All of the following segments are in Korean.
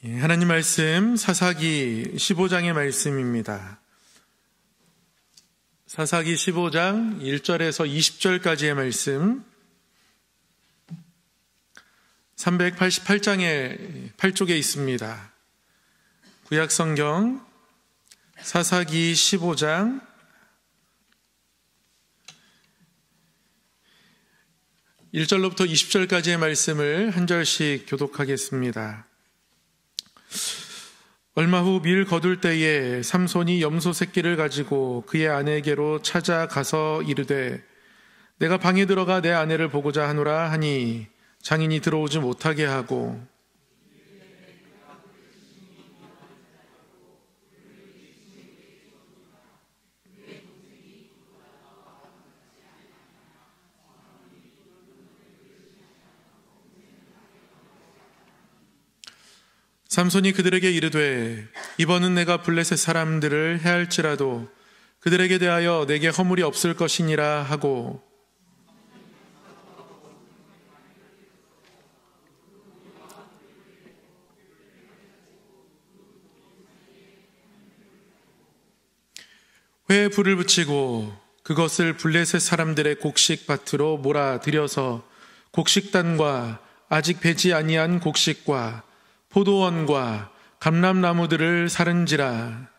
하나님 말씀 사사기 15장의 말씀입니다. 사사기 15장 1절에서 20절까지의 말씀, 388장의 8쪽에 있습니다. 구약성경 사사기 15장 1절로부터 20절까지의 말씀을 한 절씩 교독하겠습니다. 얼마 후 밀 거둘 때에 삼손이 염소 새끼를 가지고 그의 아내에게로 찾아가서 이르되 내가 방에 들어가 내 아내를 보고자 하노라 하니 장인이 들어오지 못하게 하고 삼손이 그들에게 이르되 이번은 내가 블레셋 사람들을 해할지라도 그들에게 대하여 내게 허물이 없을 것이니라 하고 회에 불을 붙이고 그것을 블레셋 사람들의 곡식밭으로 몰아들여서 곡식단과 아직 배지 아니한 곡식과 포도원과 감람나무들을 사른지라.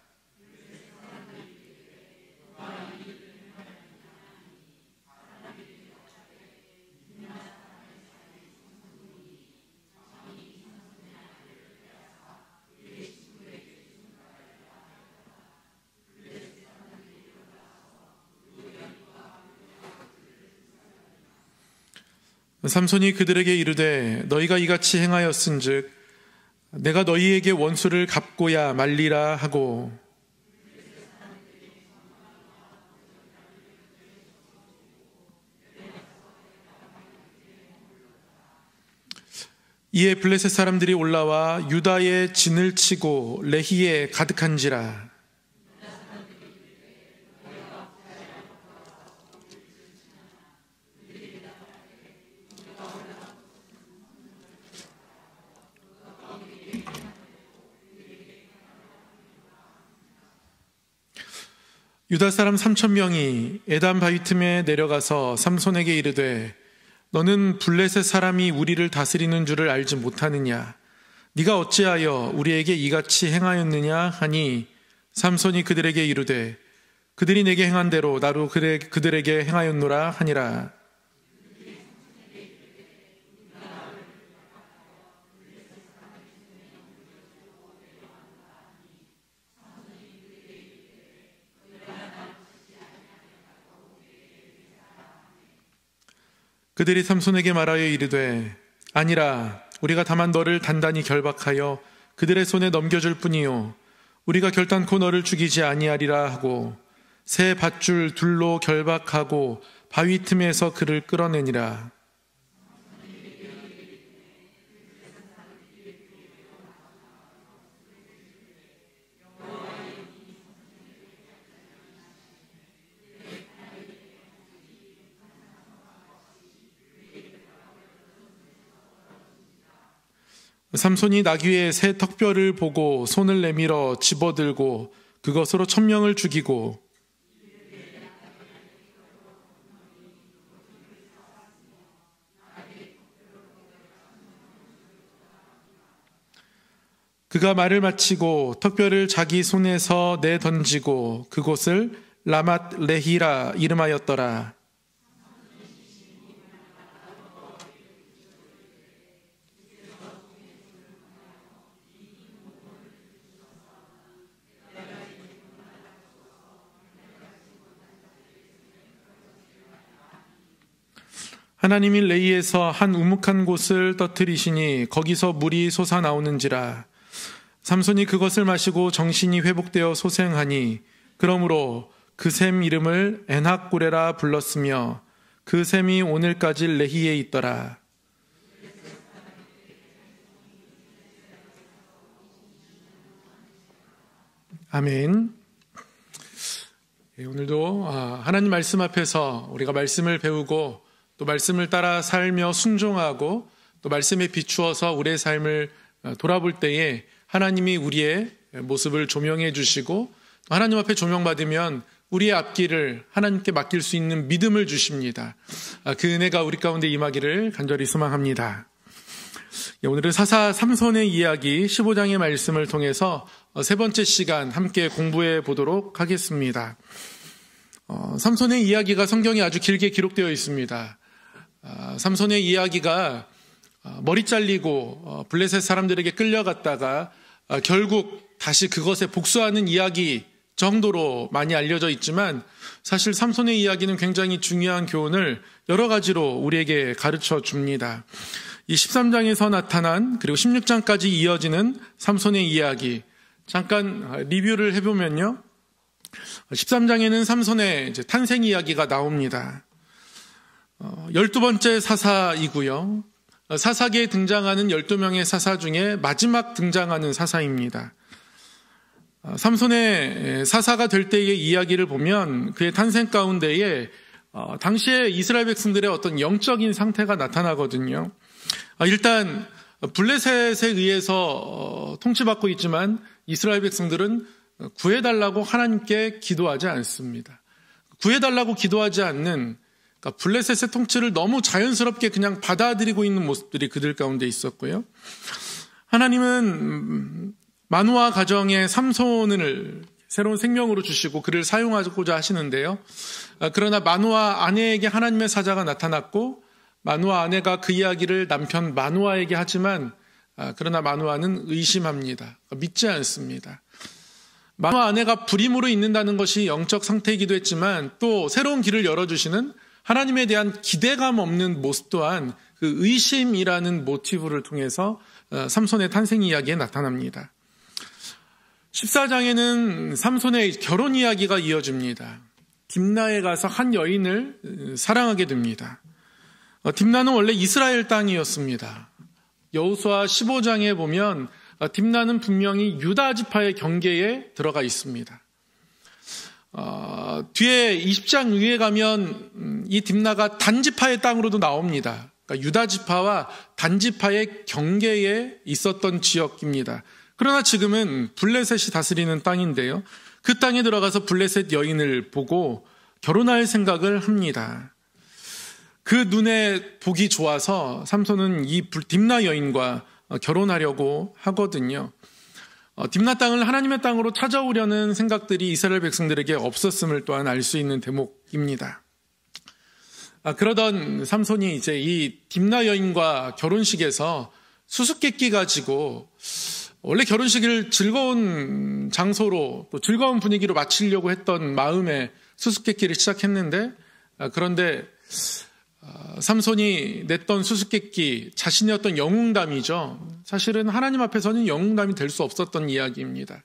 삼손이 그들에게 이르되 너희가 이같이 행하였은즉 내가 너희에게 원수를 갚고야 말리라 하고 이에 블레셋 사람들이 올라와 유다의 진을 치고 레히에 가득한지라. 유다 사람 3,000명이 에담 바위 틈에 내려가서 삼손에게 이르되 너는 블레셋 사람이 우리를 다스리는 줄을 알지 못하느냐? 네가 어찌하여 우리에게 이같이 행하였느냐 하니 삼손이 그들에게 이르되 그들이 내게 행한 대로 나도 그들에게 행하였노라 하니라. 그들이 삼손에게 말하여 이르되 아니라 우리가 다만 너를 단단히 결박하여 그들의 손에 넘겨줄 뿐이요 우리가 결단코 너를 죽이지 아니하리라 하고 새 밧줄 둘로 결박하고 바위 틈에서 그를 끌어내니라. 삼손이 나귀의 새 턱뼈를 보고 손을 내밀어 집어들고 그것으로 1,000명을 죽이고 그가 말을 마치고 턱뼈를 자기 손에서 내던지고 그곳을 라맛 레히라 이름하였더라. 하나님이 레이에서 한 우묵한 곳을 떠뜨리시니 거기서 물이 솟아나오는지라. 삼손이 그것을 마시고 정신이 회복되어 소생하니 그러므로 그 샘 이름을 엔학고레라 불렀으며 그 샘이 오늘까지 레히에 있더라. 아멘. 오늘도 하나님 말씀 앞에서 우리가 말씀을 배우고 또 말씀을 따라 살며 순종하고 또 말씀에 비추어서 우리의 삶을 돌아볼 때에 하나님이 우리의 모습을 조명해 주시고 하나님 앞에 조명받으면 우리의 앞길을 하나님께 맡길 수 있는 믿음을 주십니다. 그 은혜가 우리 가운데 임하기를 간절히 소망합니다. 오늘은 사사 삼손의 이야기 15장의 말씀을 통해서 세 번째 시간 함께 공부해 보도록 하겠습니다. 삼손의 이야기가 성경에 아주 길게 기록되어 있습니다. 삼손의 이야기가 머리 잘리고 블레셋 사람들에게 끌려갔다가 결국 다시 그것에 복수하는 이야기 정도로 많이 알려져 있지만 사실 삼손의 이야기는 굉장히 중요한 교훈을 여러 가지로 우리에게 가르쳐 줍니다. 이 13장에서 나타난 그리고 16장까지 이어지는 삼손의 이야기 잠깐 리뷰를 해보면요. 13장에는 삼손의 이제 탄생 이야기가 나옵니다. 12번째 사사이고요. 사사기에 등장하는 12명의 사사 중에 마지막 등장하는 사사입니다. 삼손의 사사가 될 때의 이야기를 보면 그의 탄생 가운데에 당시에 이스라엘 백성들의 어떤 영적인 상태가 나타나거든요. 일단 블레셋에 의해서 통치받고 있지만 이스라엘 백성들은 구해달라고 하나님께 기도하지 않습니다. 구해달라고 기도하지 않는 블레셋의 통치를 너무 자연스럽게 그냥 받아들이고 있는 모습들이 그들 가운데 있었고요. 하나님은 마노아 가정에 삼손을 새로운 생명으로 주시고 그를 사용하고자 하시는데요. 그러나 마노아 아내에게 하나님의 사자가 나타났고 마노아 아내가 그 이야기를 남편 마노아에게 하지만 그러나 마노아는 의심합니다. 믿지 않습니다. 마노아 아내가 불임으로 있는다는 것이 영적 상태이기도 했지만 또 새로운 길을 열어주시는 하나님에 대한 기대감 없는 모습 또한 그 의심이라는 모티브를 통해서 삼손의 탄생 이야기에 나타납니다. 14장에는 삼손의 결혼 이야기가 이어집니다. 딥나에 가서 한 여인을 사랑하게 됩니다. 딥나는 원래 이스라엘 땅이었습니다. 여호수아 15장에 보면 딥나는 분명히 유다 지파의 경계에 들어가 있습니다. 뒤에 20장 위에 가면 이 딥나가 단지파의 땅으로도 나옵니다. 그러니까 유다 지파와 단지파의 경계에 있었던 지역입니다. 그러나 지금은 블레셋이 다스리는 땅인데요. 그 땅에 들어가서 블레셋 여인을 보고 결혼할 생각을 합니다. 그 눈에 보기 좋아서 삼손은 이 딥나 여인과 결혼하려고 하거든요. 딥나 땅을 하나님의 땅으로 찾아오려는 생각들이 이스라엘 백성들에게 없었음을 또한 알 수 있는 대목입니다. 그러던 삼손이 이제 이 딥나 여인과 결혼식에서 수수께끼 가지고 원래 결혼식을 즐거운 장소로 또 즐거운 분위기로 마치려고 했던 마음에 수수께끼를 시작했는데 그런데 삼손이 냈던 수수께끼 자신의 어떤 영웅담이죠. 사실은 하나님 앞에서는 영웅담이 될 수 없었던 이야기입니다.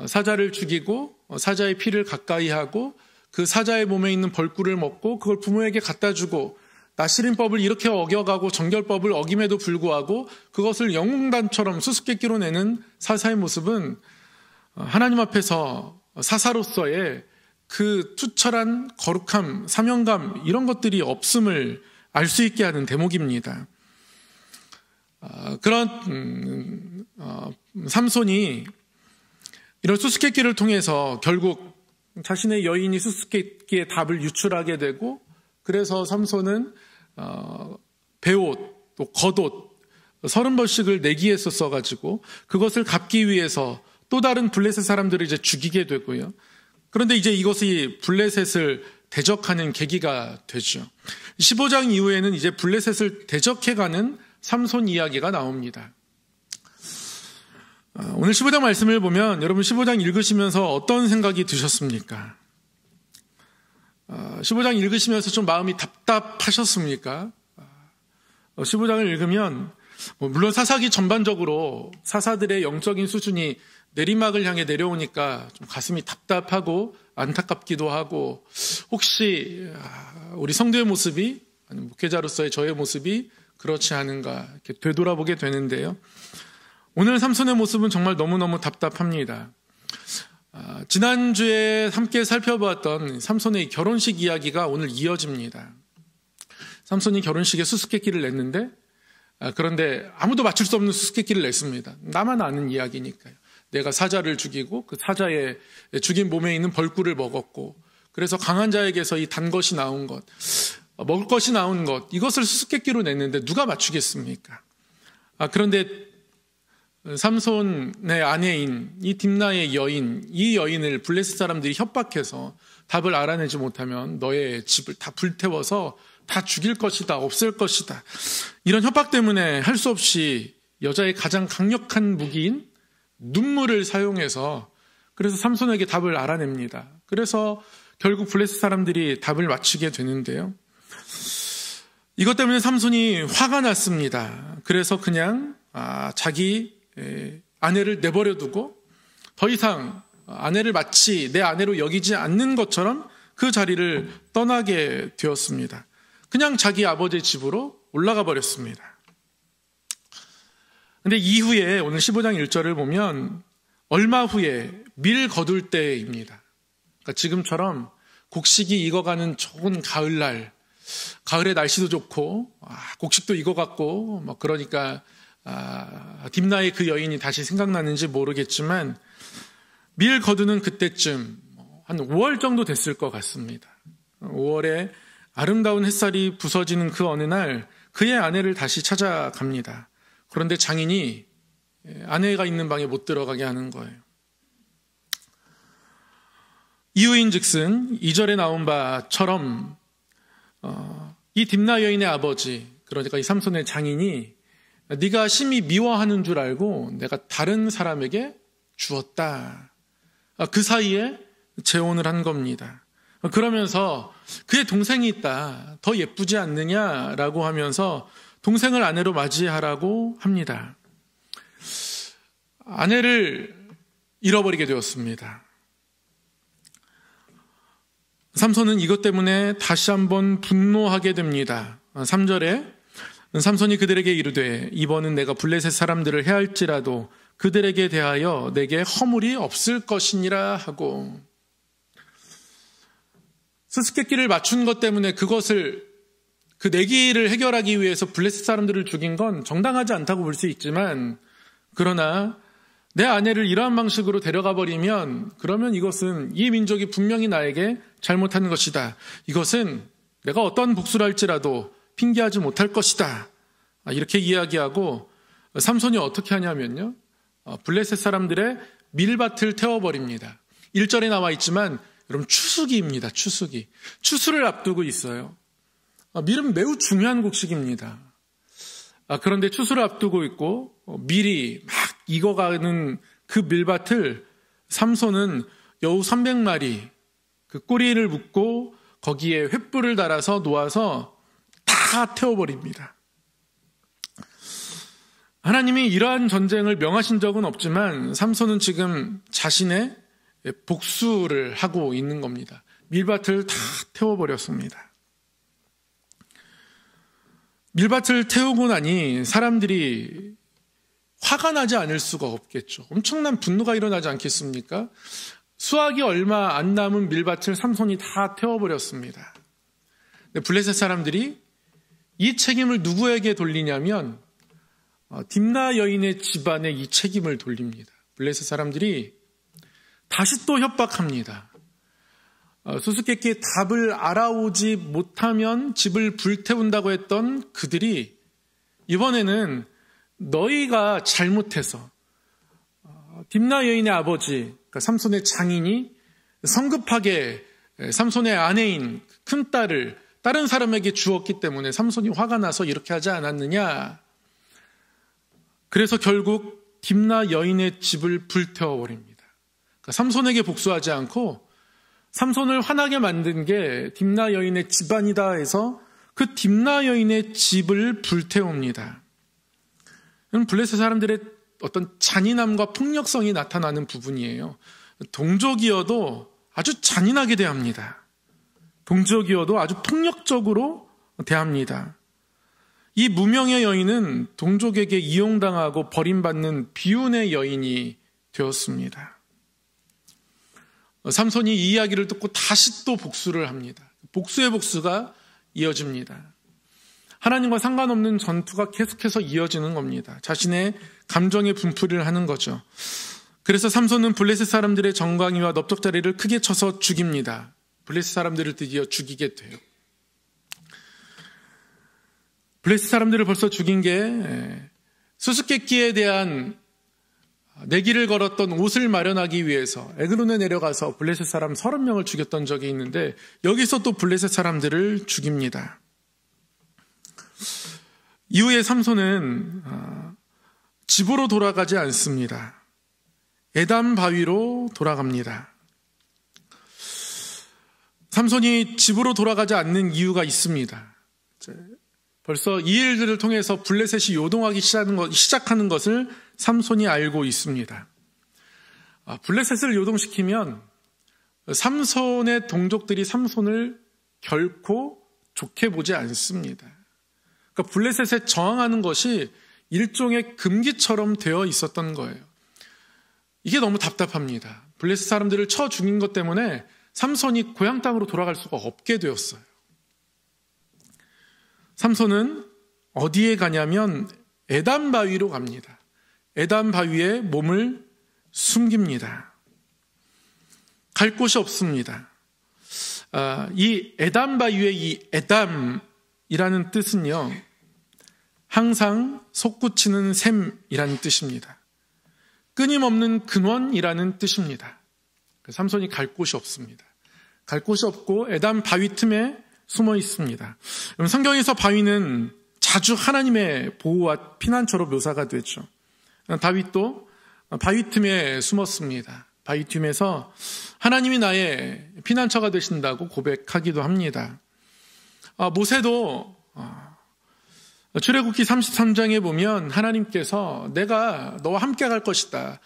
사자를 죽이고 사자의 피를 가까이 하고 그 사자의 몸에 있는 벌꿀을 먹고 그걸 부모에게 갖다 주고 나시린법을 이렇게 어겨가고 정결법을 어김에도 불구하고 그것을 영웅담처럼 수수께끼로 내는 사사의 모습은 하나님 앞에서 사사로서의 그 투철한 거룩함, 사명감 이런 것들이 없음을 알 수 있게 하는 대목입니다. 그런 삼손이 이런 수수께끼를 통해서 결국 자신의 여인이 수수께끼의 답을 유출하게 되고 그래서 삼손은 베옷, 또 겉옷 30벌씩을 내기에 써가지고 그것을 갚기 위해서 또 다른 블레셋 사람들을 이제 죽이게 되고요. 그런데 이제 이것이 블레셋을 대적하는 계기가 되죠. 15장 이후에는 이제 블레셋을 대적해가는 삼손 이야기가 나옵니다. 오늘 15장 말씀을 보면 여러분 15장 읽으시면서 어떤 생각이 드셨습니까? 15장 읽으시면서 좀 마음이 답답하셨습니까? 15장을 읽으면 물론 사사기 전반적으로 사사들의 영적인 수준이 내리막을 향해 내려오니까 좀 가슴이 답답하고 안타깝기도 하고 혹시 우리 성도의 모습이 아니면 목회자로서의 저의 모습이 그렇지 않은가 이렇게 되돌아보게 되는데요. 오늘 삼손의 모습은 정말 너무너무 답답합니다. 지난주에 함께 살펴보았던 삼손의 결혼식 이야기가 오늘 이어집니다. 삼손이 결혼식에 수수께끼를 냈는데 그런데 아무도 맞출 수 없는 수수께끼를 냈습니다. 나만 아는 이야기니까요. 내가 사자를 죽이고 그 사자의 죽인 몸에 있는 벌꿀을 먹었고, 그래서 강한 자에게서 이 단 것이 나온 것, 먹을 것이 나온 것, 이것을 수수께끼로 냈는데 누가 맞추겠습니까? 그런데 삼손의 아내인 이 딥나의 여인, 이 여인을 블레셋 사람들이 협박해서 답을 알아내지 못하면 너의 집을 다 불태워서 다 죽일 것이다, 없앨 것이다, 이런 협박 때문에 할 수 없이 여자의 가장 강력한 무기인 눈물을 사용해서 그래서 삼손에게 답을 알아냅니다. 그래서 결국 블레셋 사람들이 답을 맞추게 되는데요. 이것 때문에 삼손이 화가 났습니다. 그래서 그냥 자기 아내를 내버려 두고 더 이상 아내를 마치 내 아내로 여기지 않는 것처럼 그 자리를 떠나게 되었습니다. 그냥 자기 아버지의 집으로 올라가 버렸습니다. 근데 이후에 오늘 15장 1절을 보면 얼마 후에 밀 거둘 때입니다. 그러니까 지금처럼 곡식이 익어가는 좋은 가을날, 가을에 날씨도 좋고 곡식도 익어갔고 그러니까 딥나의 그 여인이 다시 생각나는지 모르겠지만 밀 거두는 그때쯤 한 5월 정도 됐을 것 같습니다. 5월에 아름다운 햇살이 부서지는 그 어느 날 그의 아내를 다시 찾아갑니다. 그런데 장인이 아내가 있는 방에 못 들어가게 하는 거예요. 이유인즉슨 2절에 나온 바처럼 이 딥나 여인의 아버지, 그러니까 이 삼손의 장인이 네가 심히 미워하는 줄 알고 내가 다른 사람에게 주었다. 그 사이에 재혼을 한 겁니다. 그러면서 그의 동생이 있다, 더 예쁘지 않느냐라고 하면서 동생을 아내로 맞이하라고 합니다. 아내를 잃어버리게 되었습니다. 삼손은 이것 때문에 다시 한번 분노하게 됩니다. 3절에 삼손이 그들에게 이르되 이번은 내가 블레셋 사람들을 해할지라도 그들에게 대하여 내게 허물이 없을 것이니라 하고, 수수께끼를 맞춘 것 때문에 그 내기를 해결하기 위해서 블레셋 사람들을 죽인 건 정당하지 않다고 볼 수 있지만, 그러나 내 아내를 이러한 방식으로 데려가 버리면 그러면 이것은 이 민족이 분명히 나에게 잘못하는 것이다. 이것은 내가 어떤 복수를 할지라도 핑계하지 못할 것이다. 이렇게 이야기하고 삼손이 어떻게 하냐면요, 블레셋 사람들의 밀밭을 태워버립니다. 1절에 나와 있지만 여러분 추수기입니다. 추수를 앞두고 있어요. 밀은 매우 중요한 곡식입니다. 그런데 추수를 앞두고 있고 밀이 막 익어가는 그 밀밭을 삼손은 여우 300마리 그 꼬리를 묶고 거기에 횃불을 달아서 놓아서 다 태워버립니다. 하나님이 이러한 전쟁을 명하신 적은 없지만 삼손은 지금 자신의 복수를 하고 있는 겁니다. 밀밭을 다 태워버렸습니다. 밀밭을 태우고 나니 사람들이 화가 나지 않을 수가 없겠죠. 엄청난 분노가 일어나지 않겠습니까? 수확이 얼마 안 남은 밀밭을 삼손이 다 태워버렸습니다. 블레셋 사람들이 이 책임을 누구에게 돌리냐면 딥나 여인의 집안에 이 책임을 돌립니다. 블레셋 사람들이 다시 또 협박합니다. 수수께끼의 답을 알아오지 못하면 집을 불태운다고 했던 그들이 이번에는 너희가 잘못해서 딥나 여인의 아버지, 그러니까 삼손의 장인이 성급하게 삼손의 아내인 큰딸을 다른 사람에게 주었기 때문에 삼손이 화가 나서 이렇게 하지 않았느냐. 그래서 결국 딥나 여인의 집을 불태워버립니다. 그러니까 삼손에게 복수하지 않고 삼손을 화나게 만든 게 딥나 여인의 집안이다 해서 그 딥나 여인의 집을 불태웁니다. 블레셋 사람들의 어떤 잔인함과 폭력성이 나타나는 부분이에요. 동족이어도 아주 잔인하게 대합니다. 동족이어도 아주 폭력적으로 대합니다. 이 무명의 여인은 동족에게 이용당하고 버림받는 비운의 여인이 되었습니다. 삼손이 이 이야기를 듣고 다시 또 복수를 합니다. 복수의 복수가 이어집니다. 하나님과 상관없는 전투가 계속해서 이어지는 겁니다. 자신의 감정의 분풀이를 하는 거죠. 그래서 삼손은 블레셋 사람들의 정강이와 넓적다리를 크게 쳐서 죽입니다. 블레셋 사람들을 드디어 죽이게 돼요. 블레셋 사람들을 벌써 죽인 게 수수께끼에 대한 내기를 걸었던 옷을 마련하기 위해서 에그론에 내려가서 블레셋 사람 30명을 죽였던 적이 있는데 여기서 또 블레셋 사람들을 죽입니다. 이후에 삼손은 집으로 돌아가지 않습니다. 에담 바위로 돌아갑니다. 삼손이 집으로 돌아가지 않는 이유가 있습니다. 벌써 이 일들을 통해서 블레셋이 요동하기 시작하는 것을 삼손이 알고 있습니다. 블레셋을 요동시키면 삼손의 동족들이 삼손을 결코 좋게 보지 않습니다. 그러니까 블레셋에 저항하는 것이 일종의 금기처럼 되어 있었던 거예요. 이게 너무 답답합니다. 블레셋 사람들을 쳐 죽인 것 때문에 삼손이 고향 땅으로 돌아갈 수가 없게 되었어요. 삼손은 어디에 가냐면 에담 바위로 갑니다. 에담 바위에 몸을 숨깁니다. 갈 곳이 없습니다. 이 에담 바위의 이 에담이라는 뜻은요, 항상 솟구치는 샘이라는 뜻입니다. 끊임없는 근원이라는 뜻입니다. 삼손이 갈 곳이 없습니다. 갈 곳이 없고 에담 바위 틈에 숨어 있습니다. 성경에서 바위는 자주 하나님의 보호와 피난처로 묘사가 되죠. 다윗도 바위 틈에 숨었습니다. 바위 틈에서 하나님이 나의 피난처가 되신다고 고백하기도 합니다. 모세도 출애굽기 33장에 보면 하나님께서 내가 너와 함께 갈 것이다.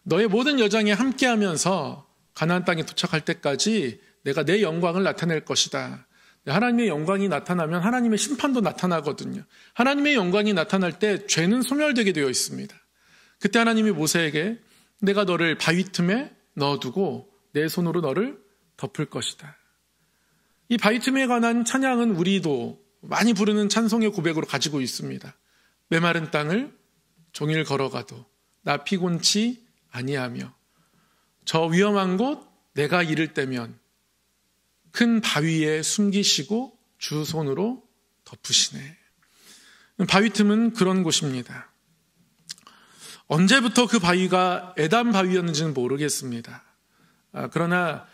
너의 모든 여정에 함께하면서 가나안 땅에 도착할 때까지 내가 내 영광을 나타낼 것이다. 하나님의 영광이 나타나면 하나님의 심판도 나타나거든요. 하나님의 영광이 나타날 때 죄는 소멸되게 되어 있습니다. 그때 하나님이 모세에게 내가 너를 바위 틈에 넣어두고 내 손으로 너를 덮을 것이다. 이 바위 틈에 관한 찬양은 우리도 많이 부르는 찬송의 고백으로 가지고 있습니다. 메마른 땅을 종일 걸어가도 나 피곤치 아니하며 저 위험한 곳 내가 이를 때면 큰 바위에 숨기시고 주 손으로 덮으시네. 바위 틈은 그런 곳입니다. 언제부터 그 바위가 에담 바위였는지는 모르겠습니다. 그러나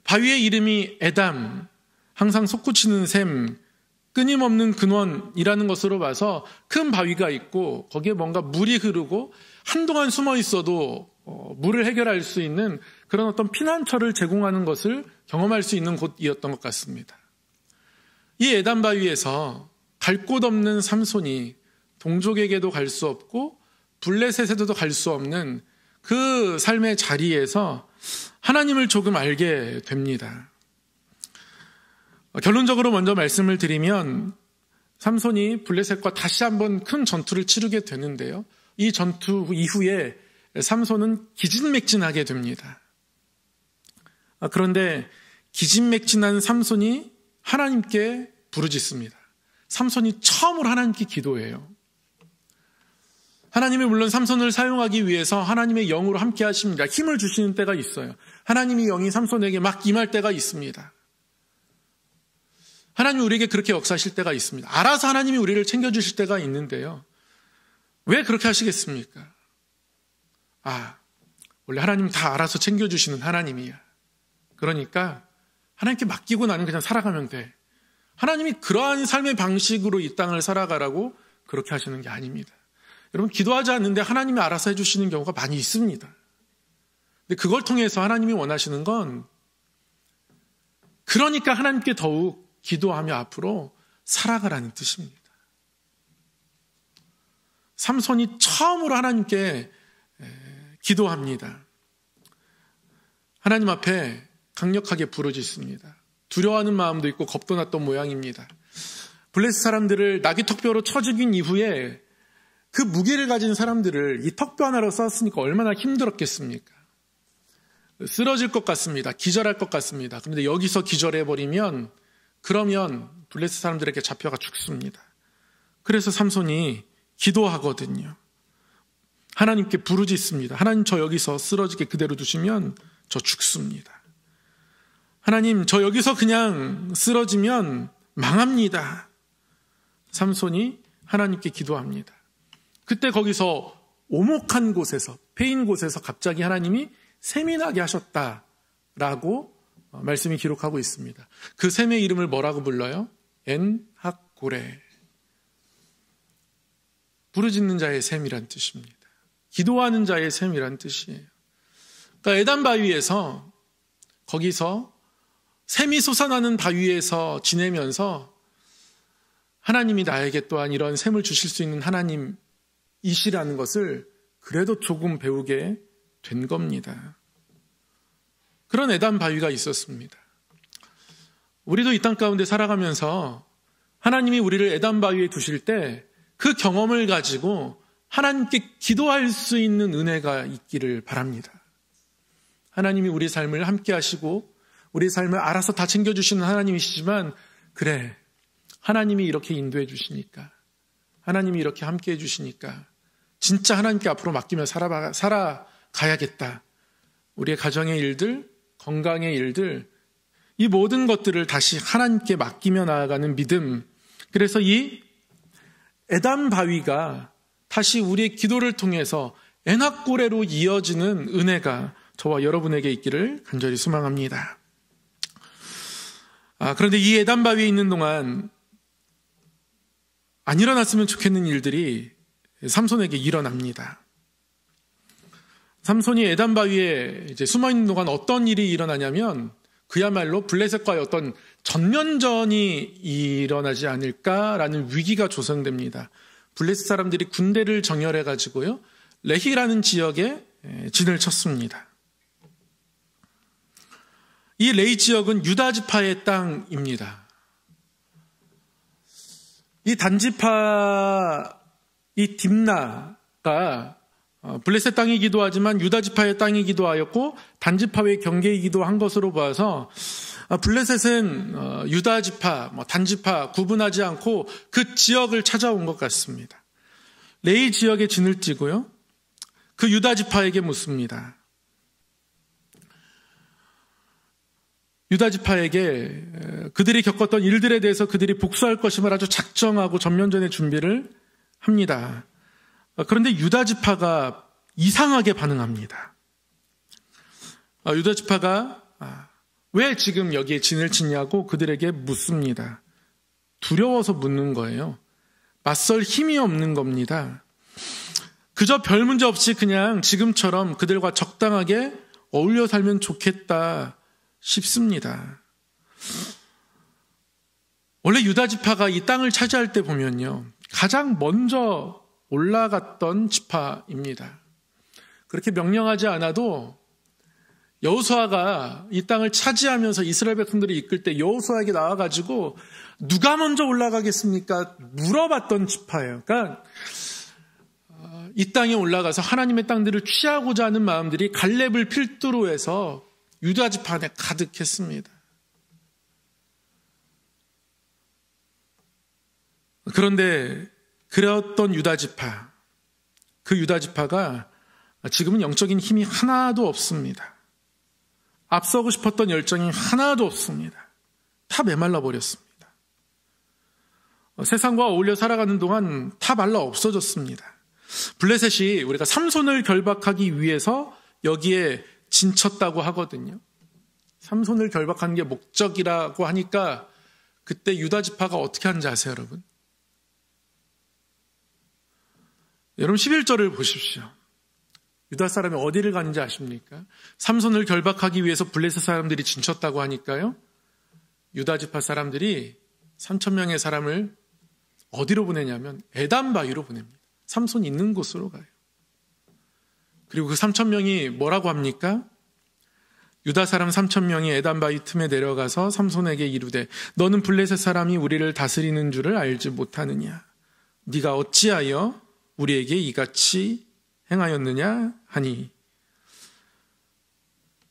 바위의 이름이 에담, 항상 솟구치는 샘, 끊임없는 근원이라는 것으로 봐서 큰 바위가 있고 거기에 뭔가 물이 흐르고 한동안 숨어 있어도 물을 해결할 수 있는 그런 어떤 피난처를 제공하는 것을 경험할 수 있는 곳이었던 것 같습니다. 이 에담 바위에서 갈 곳 없는 삼손이 동족에게도 갈 수 없고 블레셋에도 갈 수 없는 그 삶의 자리에서 하나님을 조금 알게 됩니다. 결론적으로 먼저 말씀을 드리면 삼손이 블레셋과 다시 한번 큰 전투를 치르게 되는데요. 이 전투 이후에 삼손은 기진맥진하게 됩니다. 그런데 기진맥진한 삼손이 하나님께 부르짖습니다. 삼손이 처음으로 하나님께 기도해요. 하나님이 물론 삼손을 사용하기 위해서 하나님의 영으로 함께 하십니다. 힘을 주시는 때가 있어요. 하나님의 영이 삼손에게 막 임할 때가 있습니다. 하나님이 우리에게 그렇게 역사하실 때가 있습니다. 알아서 하나님이 우리를 챙겨주실 때가 있는데요. 왜 그렇게 하시겠습니까? 원래 하나님 다 알아서 챙겨주시는 하나님이야. 그러니까 하나님께 맡기고 나는 그냥 살아가면 돼. 하나님이 그러한 삶의 방식으로 이 땅을 살아가라고 그렇게 하시는 게 아닙니다. 여러분, 기도하지 않는데 하나님이 알아서 해주시는 경우가 많이 있습니다. 근데 그걸 통해서 하나님이 원하시는 건 그러니까 하나님께 더욱 기도하며 앞으로 살아가라는 뜻입니다. 삼손이 처음으로 하나님께 기도합니다. 하나님 앞에 강력하게 부르짖습니다. 두려워하는 마음도 있고 겁도 났던 모양입니다. 블레셋 사람들을 나귀 턱뼈로 쳐 죽인 이후에 그 무기를 가진 사람들을 이 턱뼈 하나로 쐈으니까 얼마나 힘들었겠습니까? 쓰러질 것 같습니다. 기절할 것 같습니다. 그런데 여기서 기절해버리면 그러면 블레셋 사람들에게 잡혀가 죽습니다. 그래서 삼손이 기도하거든요. 하나님께 부르짖습니다. 하나님, 저 여기서 쓰러지게 그대로 두시면 저 죽습니다. 하나님, 저 여기서 그냥 쓰러지면 망합니다. 삼손이 하나님께 기도합니다. 그때 거기서 오목한 곳에서, 패인 곳에서 갑자기 하나님이 샘이 나게 하셨다라고 말씀이 기록하고 있습니다. 그 샘의 이름을 뭐라고 불러요? 엔학고레. 부르짖는 자의 샘이란 뜻입니다. 기도하는 자의 샘이란 뜻이에요. 그러니까 에단 바위에서, 거기서 샘이 솟아나는 바위에서 지내면서 하나님이 나에게 또한 이런 샘을 주실 수 있는 하나님이시라는 것을 그래도 조금 배우게 된 겁니다. 그런 에단 바위가 있었습니다. 우리도 이 땅 가운데 살아가면서 하나님이 우리를 에단 바위에 두실 때 그 경험을 가지고 하나님께 기도할 수 있는 은혜가 있기를 바랍니다. 하나님이 우리 삶을 함께 하시고 우리 삶을 알아서 다 챙겨주시는 하나님이시지만, 그래, 하나님이 이렇게 인도해 주시니까, 하나님이 이렇게 함께 해주시니까 진짜 하나님께 앞으로 맡기며 살아가야겠다. 우리의 가정의 일들, 건강의 일들, 이 모든 것들을 다시 하나님께 맡기며 나아가는 믿음. 그래서 이 에단 바위가 다시 우리의 기도를 통해서 엔학고레로 이어지는 은혜가 저와 여러분에게 있기를 간절히 소망합니다. 그런데 이 에단 바위에 있는 동안 안 일어났으면 좋겠는 일들이 삼손에게 일어납니다. 삼손이 에단 바위에 이제 숨어 있는 동안 어떤 일이 일어나냐면, 그야말로 블레셋과의 어떤 전면전이 일어나지 않을까라는 위기가 조성됩니다. 블레셋 사람들이 군대를 정렬해 가지고요, 레히라는 지역에 진을 쳤습니다. 이 레히 지역은 유다 지파의 땅입니다. 이 단지파, 이 딥나가 블레셋 땅이기도 하지만 유다 지파의 땅이기도 하였고 단지파의 경계이기도 한 것으로 봐서 블레셋은 유다 지파, 단지파 구분하지 않고 그 지역을 찾아온 것 같습니다. 레히 지역에 진을 찌고요, 그 유다 지파에게 묻습니다. 유다 지파에게 그들이 겪었던 일들에 대해서 그들이 복수할 것임을 아주 작정하고 전면전의 준비를 합니다. 그런데 유다 지파가 이상하게 반응합니다. 유다 지파가 왜 지금 여기에 진을 치냐고 그들에게 묻습니다. 두려워서 묻는 거예요. 맞설 힘이 없는 겁니다. 그저 별 문제 없이 그냥 지금처럼 그들과 적당하게 어울려 살면 좋겠다 싶습니다. 원래 유다 지파가 이 땅을 차지할 때 보면요, 가장 먼저 올라갔던 지파입니다. 그렇게 명령하지 않아도 여호수아가 이 땅을 차지하면서 이스라엘 백성들이 이끌 때 여호수아에게 나와가지고 누가 먼저 올라가겠습니까? 물어봤던 지파예요. 그러니까 이 땅에 올라가서 하나님의 땅들을 취하고자 하는 마음들이 갈렙을 필두로 해서 유다 지파 안에 가득했습니다. 그런데 그랬던 유다 지파, 그 유다 지파가 지금은 영적인 힘이 하나도 없습니다. 앞서고 싶었던 열정이 하나도 없습니다. 다 메말라 버렸습니다. 세상과 어울려 살아가는 동안 다 말라 없어졌습니다. 블레셋이 우리가 삼손을 결박하기 위해서 여기에 진쳤다고 하거든요. 삼손을 결박하는 게 목적이라고 하니까 그때 유다 지파가 어떻게 하는지 아세요, 여러분? 여러분 11절을 보십시오. 유다 사람이 어디를 가는지 아십니까? 삼손을 결박하기 위해서 블레셋 사람들이 진쳤다고 하니까요, 유다 지파 사람들이 3,000명의 사람을 어디로 보내냐면 에단 바위로 보냅니다. 삼손이 있는 곳으로 가요. 그리고 그 3,000명이 뭐라고 합니까? 유다 사람 3,000명이 에단 바위 틈에 내려가서 삼손에게 이르되 너는 블레셋 사람이 우리를 다스리는 줄을 알지 못하느냐? 네가 어찌하여 우리에게 이같이 행하였느냐 하니,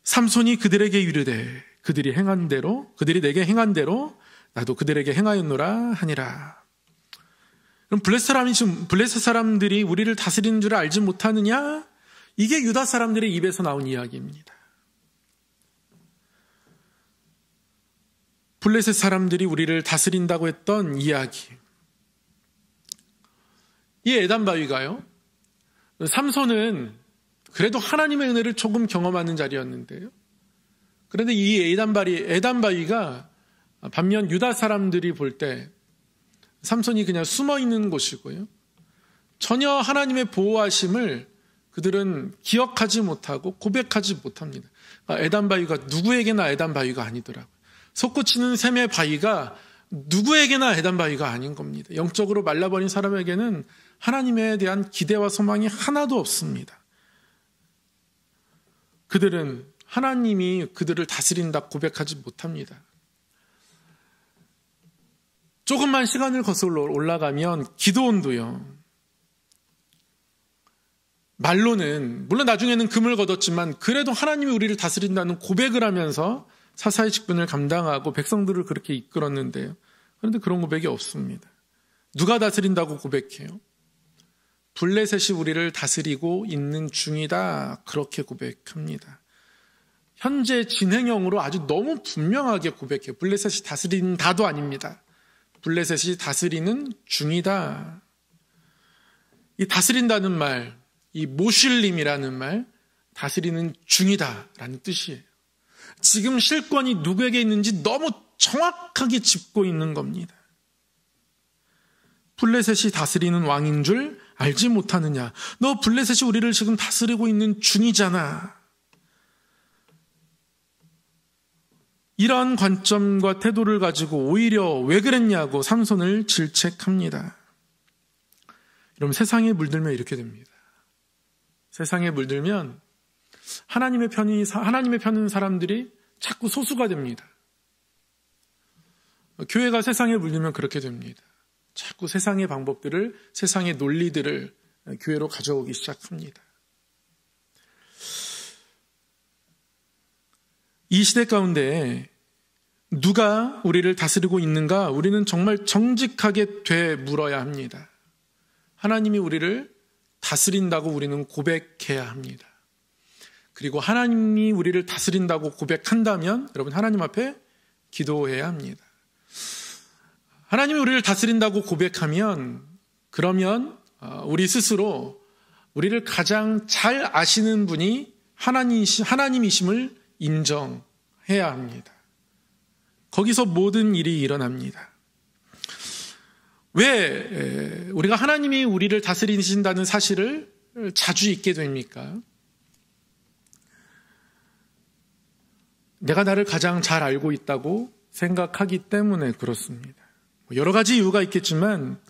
삼손이 그들에게 이르되 그들이 내게 행한 대로 나도 그들에게 행하였노라 하니라. 그럼 블레셋 사람들이 우리를 다스리는 줄 알지 못하느냐? 이게 유다 사람들의 입에서 나온 이야기입니다. 블레셋 사람들이 우리를 다스린다고 했던 이야기. 이 에단 바위가요, 삼손은 그래도 하나님의 은혜를 조금 경험하는 자리였는데요. 그런데 이 에단 바위가 반면 유다 사람들이 볼 때 삼손이 그냥 숨어 있는 곳이고요. 전혀 하나님의 보호하심을 그들은 기억하지 못하고 고백하지 못합니다. 에단 바위가 누구에게나 에단 바위가 아니더라고요. 솟구치는 샘의 바위가 누구에게나 에단 바위가 아닌 겁니다. 영적으로 말라버린 사람에게는 하나님에 대한 기대와 소망이 하나도 없습니다. 그들은 하나님이 그들을 다스린다 고백하지 못합니다. 조금만 시간을 거슬러 올라가면 기드온도요, 말로는 물론 나중에는 금을 거뒀지만 그래도 하나님이 우리를 다스린다는 고백을 하면서 사사의 직분을 감당하고 백성들을 그렇게 이끌었는데요. 그런데 그런 고백이 없습니다. 누가 다스린다고 고백해요? 블레셋이 우리를 다스리고 있는 중이다, 그렇게 고백합니다. 현재 진행형으로 아주 너무 분명하게 고백해요. 블레셋이 다스린다도 아닙니다. 블레셋이 다스리는 중이다. 이 다스린다는 말, 이 모실림이라는 말, 다스리는 중이다라는 뜻이에요. 지금 실권이 누구에게 있는지 너무 정확하게 짚고 있는 겁니다. 블레셋이 다스리는 왕인 줄 알지 못하느냐? 너 블레셋이 우리를 지금 다스리고 있는 중이잖아. 이런 관점과 태도를 가지고 오히려 왜 그랬냐고 삼손을 질책합니다. 여러분, 세상에 물들면 이렇게 됩니다. 세상에 물들면 하나님의 편인 사람들이 자꾸 소수가 됩니다. 교회가 세상에 물들면 그렇게 됩니다. 자꾸 세상의 방법들을, 세상의 논리들을 교회로 가져오기 시작합니다. 이 시대 가운데 누가 우리를 다스리고 있는가? 우리는 정말 정직하게 되물어야 합니다. 하나님이 우리를 다스린다고 우리는 고백해야 합니다. 그리고 하나님이 우리를 다스린다고 고백한다면 여러분, 하나님 앞에 기도해야 합니다. 하나님이 우리를 다스린다고 고백하면, 그러면 우리 스스로 우리를 가장 잘 아시는 분이 하나님이심을 인정해야 합니다. 거기서 모든 일이 일어납니다. 왜 우리가 하나님이 우리를 다스리신다는 사실을 자주 잊게 됩니까? 내가 나를 가장 잘 알고 있다고 생각하기 때문에 그렇습니다. 여러 가지 이유가 있겠지만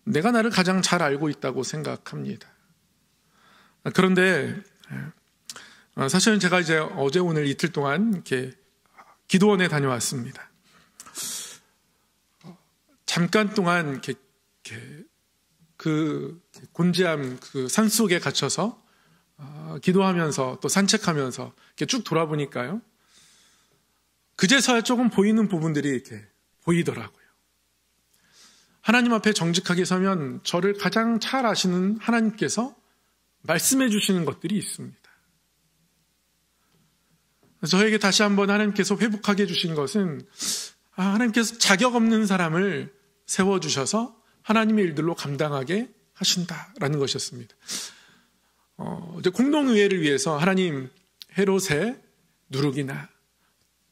내가 나를 가장 잘 알고 있다고 생각합니다. 그런데 사실은 제가 이제 어제 오늘 이틀 동안 이렇게 기도원에 다녀왔습니다. 잠깐 동안 이렇게 그 곤지암 그 산속에 갇혀서 기도하면서 또 산책하면서 이렇게 쭉 돌아보니까요, 그제서야 조금 보이는 부분들이 이렇게 보이더라고요. 하나님 앞에 정직하게 서면 저를 가장 잘 아시는 하나님께서 말씀해 주시는 것들이 있습니다. 저에게 다시 한번 하나님께서 회복하게 해주신 것은, 하나님께서 자격 없는 사람을 세워주셔서 하나님의 일들로 감당하게 하신다라는 것이었습니다. 이제 공동의회를 위해서 하나님, 헤롯의 누룩이나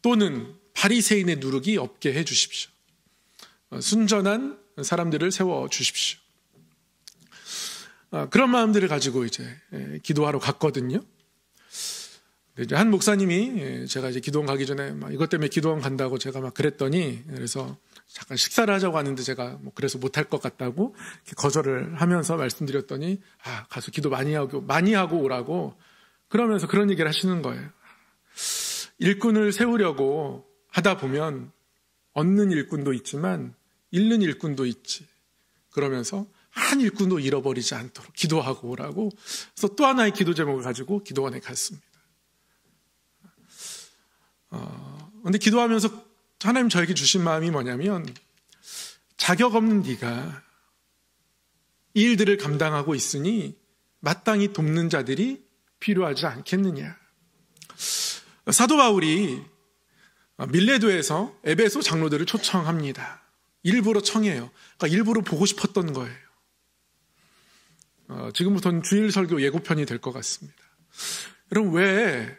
또는 바리새인의 누룩이 없게 해주십시오. 순전한 사람들을 세워주십시오. 그런 마음들을 가지고 이제 기도하러 갔거든요. 이제 한 목사님이 제가 이제 기도원 가기 전에 막 이것 때문에 기도원 간다고 제가 막 그랬더니, 그래서 잠깐 식사를 하자고 하는데 제가 뭐 그래서 못할 것 같다고 거절을 하면서 말씀드렸더니, 가서 기도 많이 하고 오라고 그러면서 그런 얘기를 하시는 거예요. 일꾼을 세우려고 하다 보면 얻는 일꾼도 있지만 잃는 일꾼도 있지. 그러면서 한 일꾼도 잃어버리지 않도록 기도하고 오라고. 그래서 또 하나의 기도 제목을 가지고 기도원에 갔습니다. 근데 기도하면서 하나님 저에게 주신 마음이 뭐냐면, 자격 없는 네가 이 일들을 감당하고 있으니 마땅히 돕는 자들이 필요하지 않겠느냐. 사도 바울이 밀레도에서 에베소 장로들을 초청합니다. 일부러 청해요. 그러니까 일부러 보고 싶었던 거예요. 지금부터는 주일 설교 예고편이 될 것 같습니다. 여러분, 왜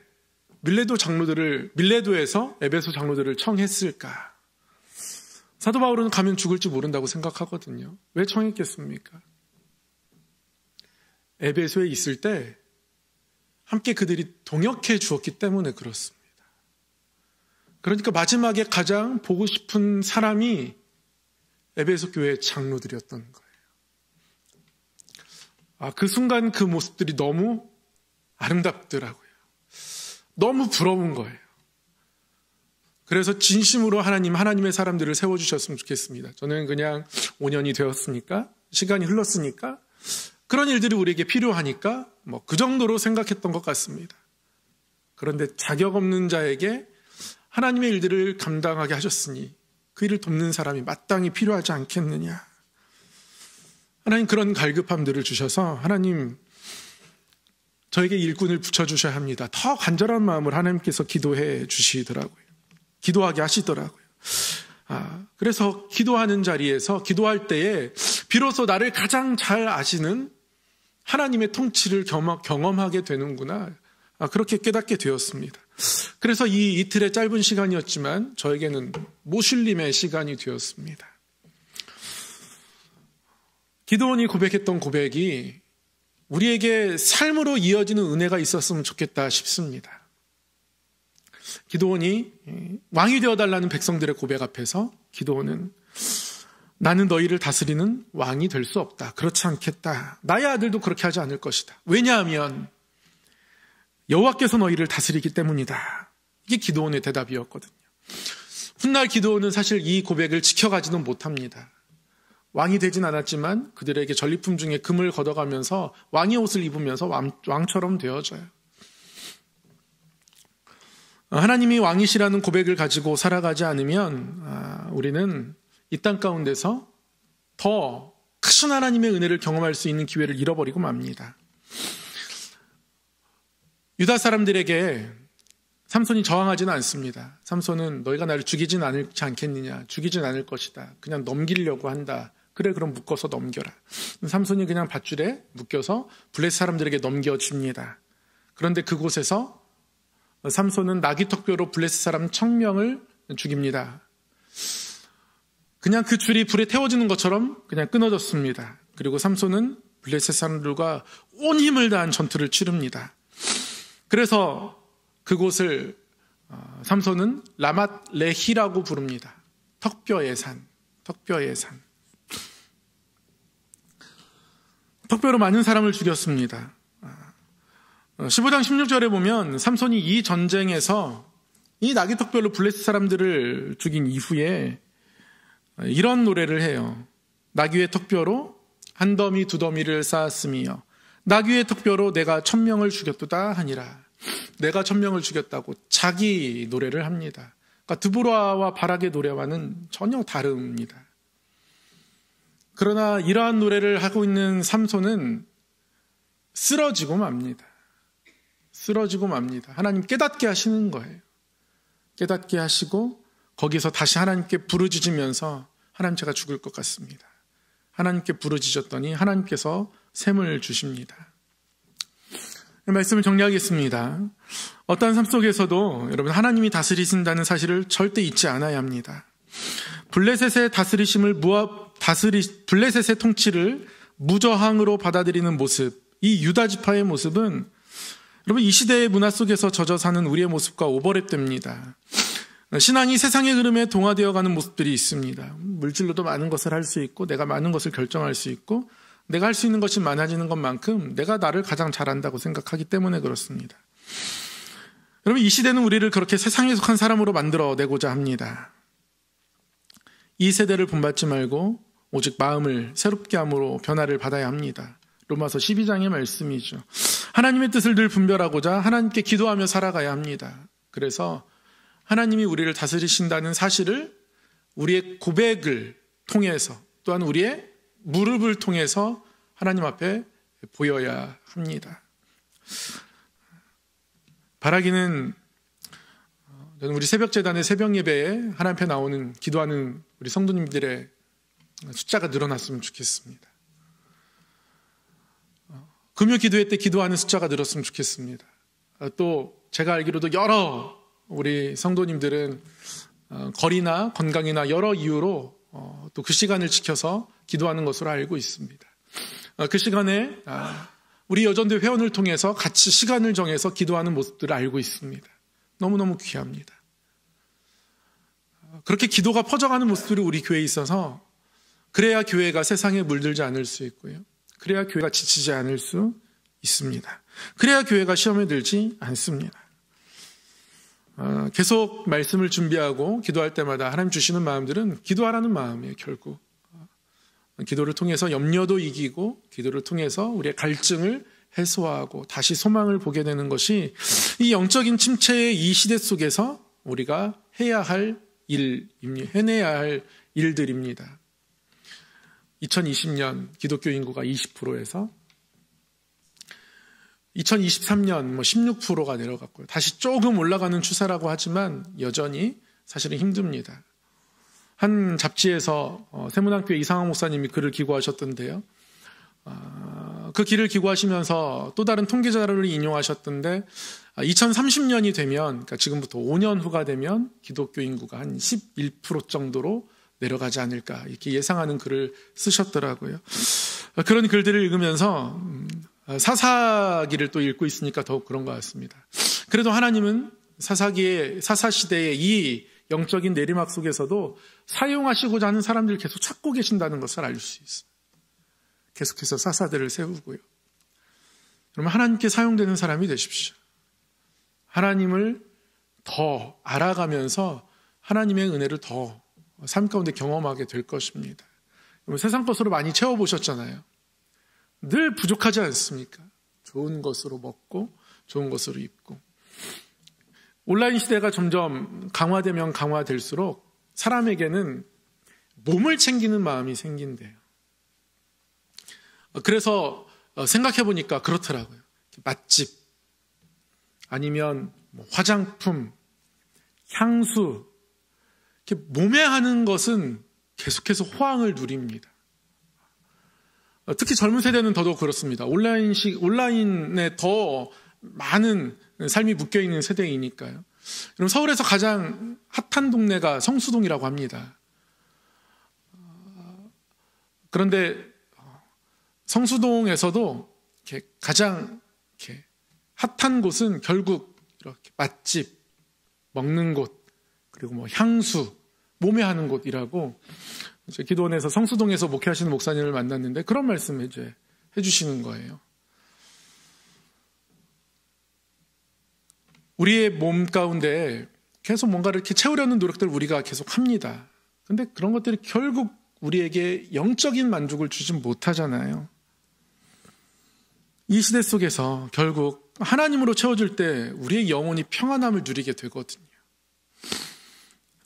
밀레도에서 에베소 장로들을 청했을까? 사도 바울은 가면 죽을지 모른다고 생각하거든요. 왜 청했겠습니까? 에베소에 있을 때 함께 그들이 동역해 주었기 때문에 그렇습니다. 그러니까 마지막에 가장 보고 싶은 사람이 에베소 교회의 장로들이었던 거예요. 그 순간 그 모습들이 너무 아름답더라고요. 너무 부러운 거예요. 그래서 진심으로 하나님의 사람들을 세워주셨으면 좋겠습니다. 저는 그냥 5년이 되었으니까, 시간이 흘렀으니까, 그런 일들이 우리에게 필요하니까 그 정도로 생각했던 것 같습니다. 그런데 자격 없는 자에게 하나님의 일들을 감당하게 하셨으니 그 일을 돕는 사람이 마땅히 필요하지 않겠느냐. 하나님 그런 갈급함들을 주셔서 하나님 저에게 일꾼을 붙여주셔야 합니다. 더 간절한 마음을 하나님께서 기도해 주시더라고요. 기도하게 하시더라고요. 그래서 기도하는 자리에서 기도할 때에 비로소 나를 가장 잘 아시는 하나님의 통치를 경험하게 되는구나. 그렇게 깨닫게 되었습니다. 그래서 이 이틀의 짧은 시간이었지만 저에게는 모슐림의 시간이 되었습니다. 기도원이 고백했던 고백이 우리에게 삶으로 이어지는 은혜가 있었으면 좋겠다 싶습니다. 기도원이 왕이 되어달라는 백성들의 고백 앞에서 기도원은 나는 너희를 다스리는 왕이 될 수 없다. 그렇지 않겠다. 나의 아들도 그렇게 하지 않을 것이다. 왜냐하면 여호와께서 너희를 다스리기 때문이다. 이게 기도원의 대답이었거든요. 훗날 기도원은 사실 이 고백을 지켜가지는 못합니다. 왕이 되진 않았지만 그들에게 전리품 중에 금을 걷어가면서 왕의 옷을 입으면서 왕처럼 되어져요. 하나님이 왕이시라는 고백을 가지고 살아가지 않으면 우리는 이 땅 가운데서 더 크신 하나님의 은혜를 경험할 수 있는 기회를 잃어버리고 맙니다. 유다 사람들에게 삼손이 저항하지는 않습니다. 삼손은 너희가 나를 죽이진 않지 않겠느냐. 죽이진 않을 것이다. 그냥 넘기려고 한다. 그래 그럼 묶어서 넘겨라. 삼손이 그냥 밧줄에 묶여서 블레셋 사람들에게 넘겨줍니다. 그런데 그곳에서 삼손은 나귀턱뼈로 블레셋 사람 1000명을 죽입니다. 그냥 그 줄이 불에 태워지는 것처럼 그냥 끊어졌습니다. 그리고 삼손은 블레셋 사람들과 온 힘을 다한 전투를 치릅니다. 그래서 그곳을 삼손은 라맛 레히라고 부릅니다. 턱뼈의 산, 턱뼈의 산. 턱뼈로 많은 사람을 죽였습니다. 15장 16절에 보면 삼손이 이 전쟁에서 이 나귀턱뼈로 블레셋 사람들을 죽인 이후에 이런 노래를 해요. 나귀의 턱뼈로 한 더미 두 더미를 쌓았으며 나귀의 턱뼈로 내가 1000명을 죽였도다 하니라. 내가 1000명을 죽였다고 자기 노래를 합니다. 그러니까 드보라와 바락의 노래와는 전혀 다릅니다. 그러나 이러한 노래를 하고 있는 삼손은 쓰러지고 맙니다. 쓰러지고 맙니다. 하나님 깨닫게 하시는 거예요. 깨닫게 하시고 거기서 다시 하나님께 부르짖으면서 하나님 제가 죽을 것 같습니다. 하나님께 부르짖었더니 하나님께서 샘을 주십니다. 말씀을 정리하겠습니다. 어떠한 삶 속에서도 여러분 하나님이 다스리신다는 사실을 절대 잊지 않아야 합니다. 블레셋의 블레셋의 통치를 무저항으로 받아들이는 모습, 이 유다 지파의 모습은 여러분 이 시대의 문화 속에서 젖어 사는 우리의 모습과 오버랩됩니다. 신앙이 세상의 흐름에 동화되어가는 모습들이 있습니다. 물질로도 많은 것을 할 수 있고 내가 많은 것을 결정할 수 있고 내가 할 수 있는 것이 많아지는 것만큼 내가 나를 가장 잘한다고 생각하기 때문에 그렇습니다. 여러분 이 시대는 우리를 그렇게 세상에 속한 사람으로 만들어내고자 합니다. 이 세대를 본받지 말고 오직 마음을 새롭게 함으로 변화를 받아야 합니다. 로마서 12장의 말씀이죠. 하나님의 뜻을 늘 분별하고자 하나님께 기도하며 살아가야 합니다. 그래서 하나님이 우리를 다스리신다는 사실을 우리의 고백을 통해서 또한 우리의 무릎을 통해서 하나님 앞에 보여야 합니다. 바라기는 저는 우리 새벽재단의 새벽 예배에 하나님 앞에 나오는 기도하는 우리 성도님들의 숫자가 늘어났으면 좋겠습니다. 금요 기도회 때 기도하는 숫자가 늘었으면 좋겠습니다. 또 제가 알기로도 여러 우리 성도님들은 거리나 건강이나 여러 이유로 또 그 시간을 지켜서 기도하는 것으로 알고 있습니다. 그 시간에 우리 여전대 회원을 통해서 같이 시간을 정해서 기도하는 모습들을 알고 있습니다. 너무너무 귀합니다. 그렇게 기도가 퍼져가는 모습들이 우리 교회에 있어서 그래야 교회가 세상에 물들지 않을 수 있고요. 그래야 교회가 지치지 않을 수 있습니다. 그래야 교회가 시험에 들지 않습니다. 계속 말씀을 준비하고 기도할 때마다 하나님 주시는 마음들은 기도하라는 마음이에요. 결국 기도를 통해서 염려도 이기고 기도를 통해서 우리의 갈증을 해소하고 다시 소망을 보게 되는 것이 이 영적인 침체의 이 시대 속에서 우리가 해야 할 일입니다. 해내야 할 일들입니다. 2020년 기독교 인구가 20%에서 2023년 16%가 내려갔고요. 다시 조금 올라가는 추세라고 하지만 여전히 사실은 힘듭니다. 한 잡지에서 세문안교회 이상학 목사님이 글을 기고하셨던데요. 그 길을 기고하시면서 또 다른 통계 자료를 인용하셨던데 2030년이 되면, 그러니까 지금부터 5년 후가 되면 기독교 인구가 한 11% 정도로 내려가지 않을까 이렇게 예상하는 글을 쓰셨더라고요. 그런 글들을 읽으면서 사사기를 또 읽고 있으니까 더욱 그런 것 같습니다. 그래도 하나님은 사사시대의 이 영적인 내리막 속에서도 사용하시고자 하는 사람들을 계속 찾고 계신다는 것을 알 수 있어요. 계속해서 사사들을 세우고요. 그러면 하나님께 사용되는 사람이 되십시오. 하나님을 더 알아가면서 하나님의 은혜를 더 삶 가운데 경험하게 될 것입니다. 세상 것으로 많이 채워보셨잖아요. 늘 부족하지 않습니까? 좋은 것으로 먹고 좋은 것으로 입고. 온라인 시대가 점점 강화되면 강화될수록 사람에게는 몸을 챙기는 마음이 생긴대요. 그래서 생각해보니까 그렇더라고요. 맛집, 아니면 화장품, 향수, 이렇게 몸에 하는 것은 계속해서 호황을 누립니다. 특히 젊은 세대는 더더욱 그렇습니다. 온라인에 더 많은 삶이 묶여있는 세대이니까요. 그럼 서울에서 가장 핫한 동네가 성수동이라고 합니다. 그런데 성수동에서도 이렇게 가장 이렇게 핫한 곳은 결국 이렇게 맛집, 먹는 곳, 그리고 향수, 몸에 하는 곳이라고 기도원에서 성수동에서 목회하시는 목사님을 만났는데 그런 말씀을 이제 해주시는 거예요. 우리의 몸 가운데 계속 뭔가를 이렇게 채우려는 노력들을 우리가 계속 합니다. 근데 그런 것들이 결국 우리에게 영적인 만족을 주지 못하잖아요. 이 시대 속에서 결국 하나님으로 채워질 때 우리의 영혼이 평안함을 누리게 되거든요.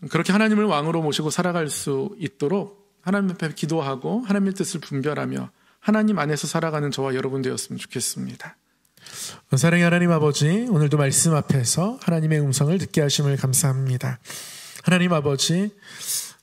그렇게 하나님을 왕으로 모시고 살아갈 수 있도록 하나님 앞에 기도하고 하나님의 뜻을 분별하며 하나님 안에서 살아가는 저와 여러분 되었으면 좋겠습니다. 사랑의 하나님 아버지, 오늘도 말씀 앞에서 하나님의 음성을 듣게 하심을 감사합니다. 하나님 아버지,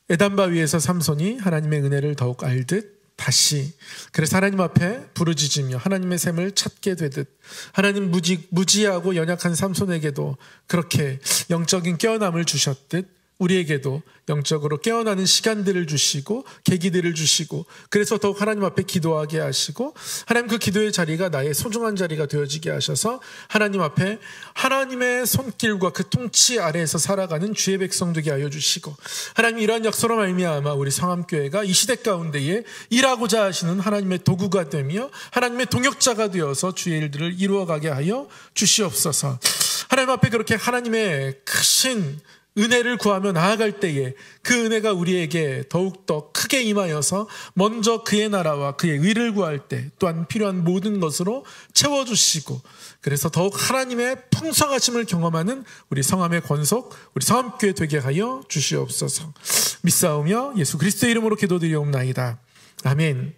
에단바위에서 삼손이 하나님의 은혜를 더욱 알듯 다시 그래서 하나님 앞에 부르짖으며 하나님의 샘을 찾게 되듯 하나님 무지하고 연약한 삼손에게도 그렇게 영적인 깨어남을 주셨듯 우리에게도 영적으로 깨어나는 시간들을 주시고 계기들을 주시고 그래서 더욱 하나님 앞에 기도하게 하시고 하나님 그 기도의 자리가 나의 소중한 자리가 되어지게 하셔서 하나님 앞에 하나님의 손길과 그 통치 아래에서 살아가는 주의 백성 되게 하여 주시고 하나님 이러한 약속으로 말미암아 우리 성함교회가 이 시대 가운데에 일하고자 하시는 하나님의 도구가 되며 하나님의 동역자가 되어서 주의 일들을 이루어가게 하여 주시옵소서. 하나님 앞에 그렇게 하나님의 크신 은혜를 구하며 나아갈 때에 그 은혜가 우리에게 더욱더 크게 임하여서 먼저 그의 나라와 그의 의를 구할 때 또한 필요한 모든 것으로 채워주시고 그래서 더욱 하나님의 풍성하심을 경험하는 우리 성함의 권속, 우리 성함교회 되게 하여 주시옵소서. 믿사오며 예수 그리스도의 이름으로 기도드리옵나이다. 아멘.